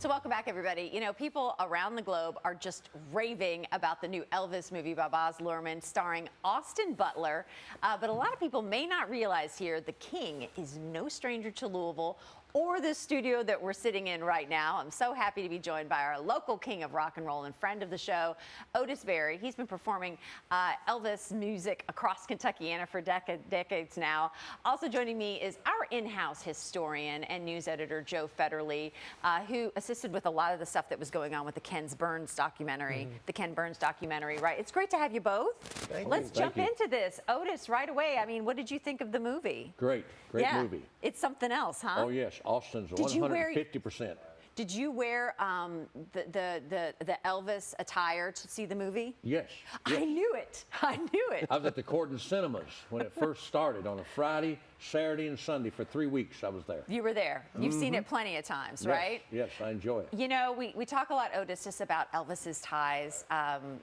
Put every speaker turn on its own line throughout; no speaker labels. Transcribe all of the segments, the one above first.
So welcome back, everybody. You know, people around the globe are just raving about the new Elvis movie by Baz Luhrmann starring Austin Butler. But a lot of people may not realize here the King is no stranger to Louisville or the studio that we're sitting in right now. I'm so happy to be joined by our local king of rock and roll and friend of the show, Otis Berry. He's been performing Elvis music across Kentuckiana for decades now. Also joining me is our in-house historian and news editor, Joe Federle, who assisted with a lot of the stuff that was going on with the Ken Burns documentary, right? It's great to have you both. Let's jump into this. Otis, right away, I mean, what did you think of the movie?
Great movie.
It's something else, huh?
Oh, yes. Austin's 150%.
Did you wear the Elvis attire to see the movie?
Yes.
I knew it. I knew it.
I was at the Corden Cinemas when it first started on a Friday, Saturday, and Sunday. For 3 weeks, I was there.
You were there. You've seen it plenty of times, right?
Yes, I enjoy it.
You know, we talk a lot, Otis, just about Elvis's ties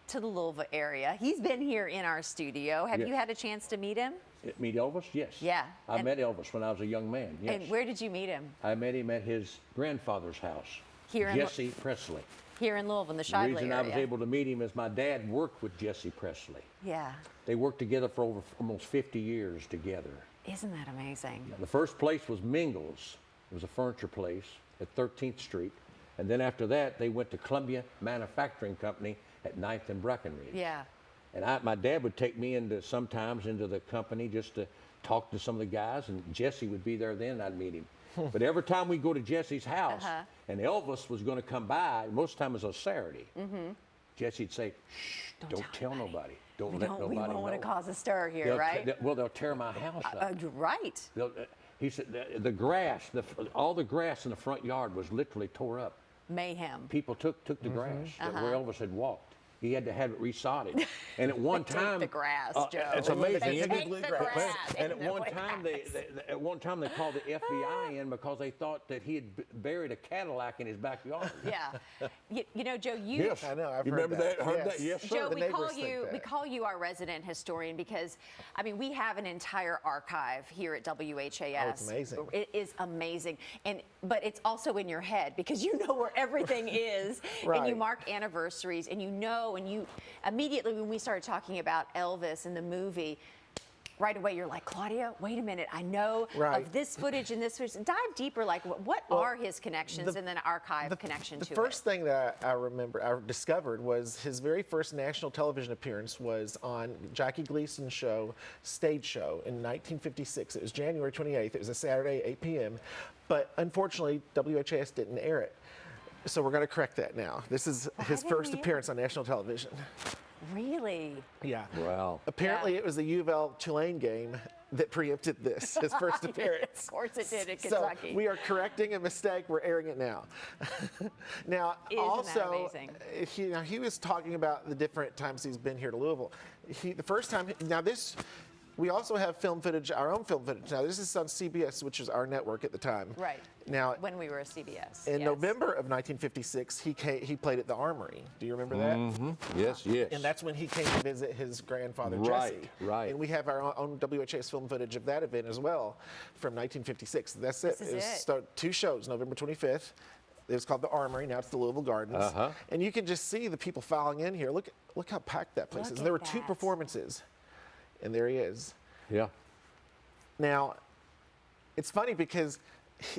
to the Louisville area. He's been here in our studio. Have you had a chance to meet him?
Meet Elvis? Yes.
Yeah.
I met Elvis when I was a young man, yes.
And where did you meet him?
I met him at his grandfather's house, Jesse Presley.
Here in Louisville, in the Shively area.
The reason I was able to meet him is my dad worked with Jesse Presley.
Yeah.
They worked together for over almost 50 years together.
Isn't that amazing?
The first place was Mingles. It was a furniture place at 13th Street. And then after that, they went to Columbia Manufacturing Company at 9th and Breckenridge.
Yeah.
And my dad would take me sometimes into the company just to talk to some of the guys, and Jesse would be there then, and I'd meet him. But every time we go to Jesse's house, and Elvis was going to come by, most of the time it was on Saturday, Jesse'd say, shh, don't tell nobody. Don't let nobody know.
We don't want to cause a stir here, right?
Well, they'll tear my house up.
Right.
He said the grass, all the grass in the front yard was literally tore up.
Mayhem.
People took the grass where Elvis had walked. He had to have it resodded. And at one time,
the grass, Joe.
It's amazing.
Take the grass.
And at one time, they called the FBI in because they thought that he had buried a Cadillac in his backyard.
Yeah. You know, Joe,
Yes, I know. You remember that? Heard that? Yes, sir.
Joe, we call you our resident historian because, I mean, we have an entire archive here at WHAS.
Oh, it's amazing.
It is amazing. But it's also in your head because you know where everything is.
Right.
And you mark anniversaries and you know, and you immediately when we started talking about Elvis and the movie, right away you're like, Claudia, wait a minute, I know of this footage and this footage. Dive deeper, like what are his connections and then archive connection to it?
The first thing that I discovered was his very first national television appearance was on Jackie Gleason's stage show in 1956. It was January 28th. It was a Saturday, 8 p.m. But unfortunately, WHAS didn't air it. So we're going to correct that now. This is his first appearance on national television.
Really?
Yeah.
Wow.
Apparently it was the U of L Tulane game that preempted this, his first appearance.
Of course it did in Kentucky.
So we are correcting a mistake. We're airing it now. Now, also, he was talking about the different times he's been here to Louisville. The first time, we also have film footage, our own film footage. Now, this is on CBS, which is our network at the time.
Right.
Now,
when we were a CBS.
In November of 1956, he played at the Armory. Do you remember that?
Mm-hmm. Yes, yes.
And that's when he came to visit his grandfather, Jesse.
Right.
And we have our own WHAS film footage of that event as well from 1956. That's it.
This is
it. 2 shows, November 25th. It was called the Armory. Now it's the Louisville Gardens. And you can just see the people filing in here. Look how packed that place is. And there were 2 performances. And there he is.
Yeah.
Now, it's funny because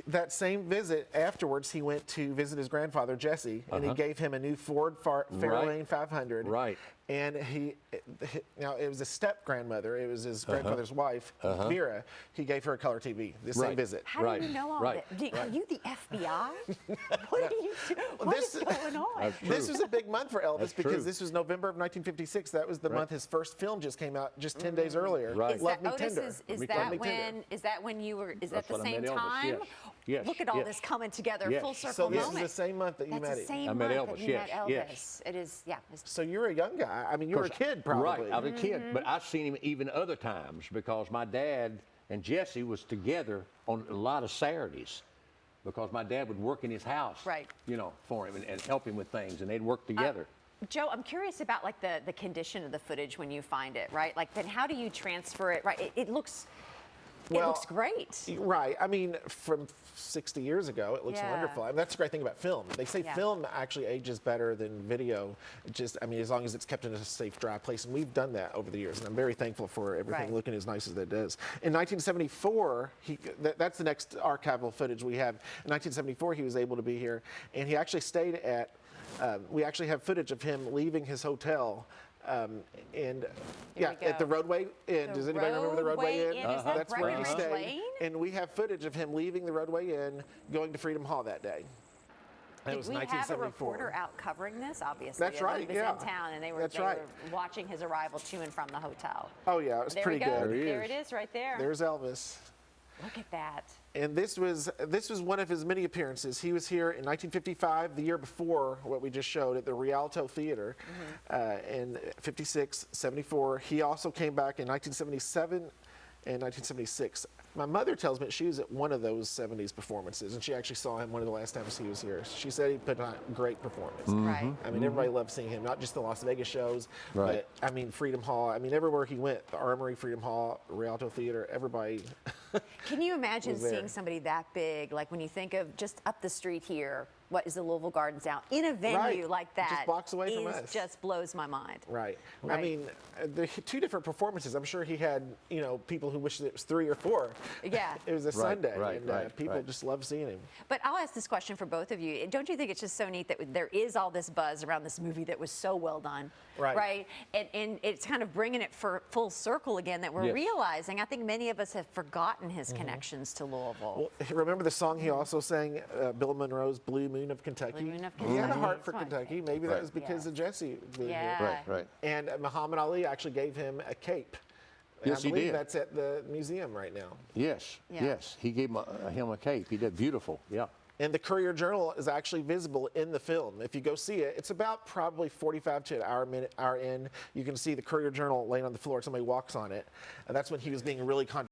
that same visit afterwards, he went to visit his grandfather, Jesse, and he gave him a new Ford Fairlane 500.
Right.
And now it was a step-grandmother. It was his grandfather's wife, Vera. He gave her a color TV, the same visit.
How do you know all that? Are you the FBI? What are you doing? What is going on?
This was a big month for Elvis because this was November of 1956. That was the month his first film just came out, just 10 days earlier.
Right.
Love Me Tender.
Is that when you were, is that the same time?
Yes.
Look at all this coming together, full circle
moment.
moment.
So this is the same month that you met him.
I met Elvis,
yes. It is, yeah.
So you're a young guy. I mean, you were a kid probably.
Right, I was a kid, but I've seen him even other times because my dad and Jesse was together on a lot of Saturdays because my dad would work in his house, you know, for him and help him with things, and they'd work together.
Joe, I'm curious about like the condition of the footage when you find it, right? Like then how do you transfer it, right? It looks It looks great.
Right. I mean, from 60 years ago, it looks
Yeah.
wonderful. I mean, that's the great thing about film. They say
Yeah.
film actually ages better than video. I mean, as long as it's kept in a safe, dry place. And we've done that over the years. And I'm very thankful for everything
Right.
looking as nice as it does. In 1974, that's the next archival footage we have. In 1974, he was able to be here. And he actually stayed at, we actually have footage of him leaving his hotel. And yeah,
we
at the
go.
roadway inn.
The
Does anybody remember the roadway inn?
Is that
That's where he
Breckenridge
stayed.
Lane?
And we have footage of him leaving the roadway inn, going to Freedom Hall that day. And it was
Did we have a
1974.
reporter out covering this? Obviously,
That's right,
He was
yeah.
in town, and they were
That's right.
watching his arrival to and from the hotel.
Oh yeah, it was
There
pretty
we go.
good.
he
There
is.
it is, right there.
There's Elvis.
Look at that.
And this was one of his many appearances. He was here in 1955, the year before what we just showed at the Rialto Theater, in 56, 74. He also came back in 1977 and 1976. My mother tells me she was at one of those 70s performances, and she actually saw him one of the last times he was here. She said he put on a great performance.
Right.
I mean, everybody loved seeing him, not just the Las Vegas shows,
Right.
but I mean, Freedom Hall. I mean, everywhere he went, the Armory, Freedom Hall, Rialto Theater, everybody.
Can you imagine
was there.
seeing somebody that big? Like when you think of just up the street here, what is the Louisville Gardens now? In a venue
Right.
like that,
Just blocks away from us.
just blows my mind.
Right. I
Right.
mean, the two different performances. I'm sure he had, people who wished it was 3 or 4.
Yeah.
It was a Sunday,
right,
and
right,
people
right.
just love seeing him.
But I'll ask this question for both of you. Don't you think it's just so neat that there is all this buzz around this movie that was so well done?
Right.
Right? And it's kind of bringing it for full circle again that we're
Yes.
realizing. I think many of us have forgotten his connections to Louisville.
Well, remember the song he also sang, Bill Monroe's "Blue Moon of Kentucky"?
Blue Moon of
He had a
Kentucky.
heart for
That's one
Kentucky. Maybe that
Right.
was because
Yeah.
of Jesse being
Yeah.
here.
Right, right.
And Muhammad Ali actually gave him a cape. And
Yes,
I
he
believe
did.
that's at the museum right now.
Yes,
Yeah.
yes. He gave him a cape. He did beautiful. Yeah.
And the Courier Journal is actually visible in the film. If you go see it, it's about probably 45 to an hour in. You can see the Courier Journal laying on the floor. Somebody walks on it. And that's when he was being really